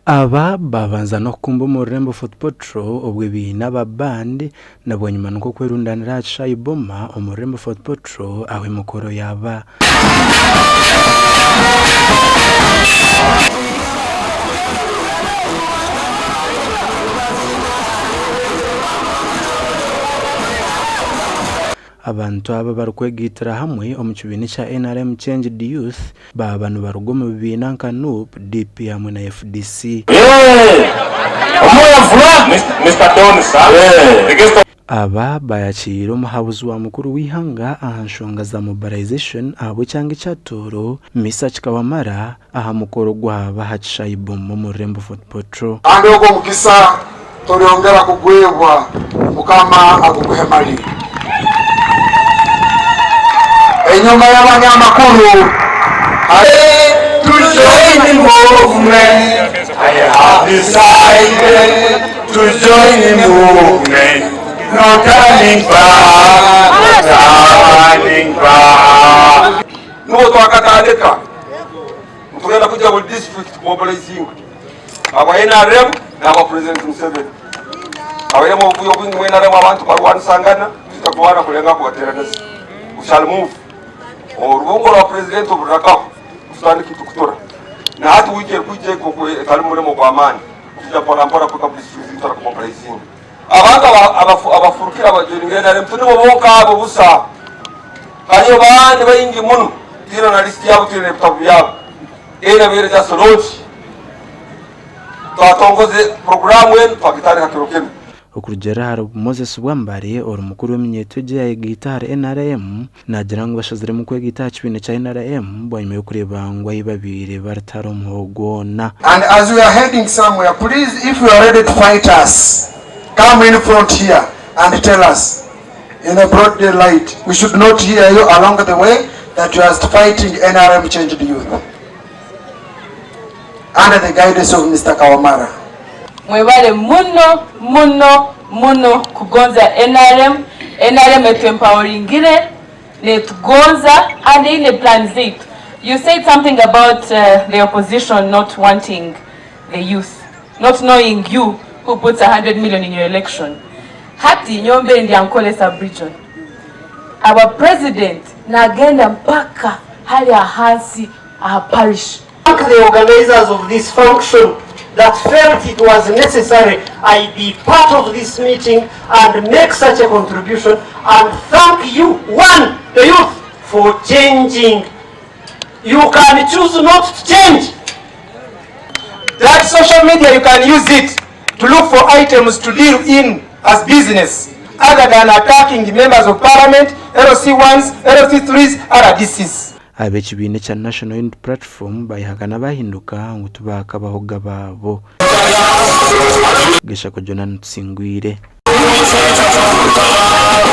Aba babanza no kumba umurembo Football Patrol ubwo bina babandi nabo nyuma nuko kwerundanira Shayiboma umurembo Football Patrol aho imukoro yaba abantu aba barukwegitira hamwe omukibini cha NRM Change the Youth babanu barugomo bibina nka NUP DP hamwe na FDC Mr. Donsa aba bayakira umuhabuzi wa mukuru wihanga ahanshonga za mobilization abo cyangwa cyatoro misa kikawamara aha mukoro gwaba hacishayiboma mu Rembo Football Patrol andoko mukisa toriongera kugwebwa ukama akuguhemali enyuma y'abanyamakuru to join the movement. I have decided to join the movement. No turning back, no turning back. No twakatandika mtugenda kuja mu district mobilizing aba NRM na President Museveni abemo kuyo kwingi mu NRM abantu barwanisangana tutakuwana kulenga kubateraneza we shall move urubungo rwa president oburakaho ustandi kitu kutora na hatu wike kuje ko kali muremo kwa amani kujya pora kwa district tara ku mobilizing abantu abafurukira abajoringena rem tuni bonka abo busa kanyo bandi bayingi munu tira na list yabo tira laptop yabo ena bere just launch twatongoze program wen twakitari hakirokeni okurugera hari Moses Bwambare ori mukuru w'imyetoje ya guitar NRM nagira ngo bashazire mu kwegita kibine cha NRM bwanyuma yo kureba ngo ibabire barataro muhogona. And as we are heading somewhere, please, if you are ready to fight us, come in front here and tell us in a broad daylight. We should not hear you along the way that you are fighting NRM Change the Youth under the guidance of Mr. Kawamara. Mwebale muno kugonza NRM etuempoweringire netugonza and in the plans it. You said something about the opposition not wanting the youth, not knowing you who puts 100 million in your election. Hati nyombe ndi ankole sub-region. Our president nagenda mpaka hali ya hansi parish. Thank the organizers of this function that felt it was necessary I be part of this meeting and make such a contribution, and thank you, one, the youth, for changing. You can choose not to change. That social media, you can use it to look for items to deal in as business, other than attacking the members of parliament, LC1s, LC3s, RDCs. Abekibine cha National Unity Platform bayihakana bahinduka ngo tubaka bahoga babo gesha ko Jonathan Tsingwire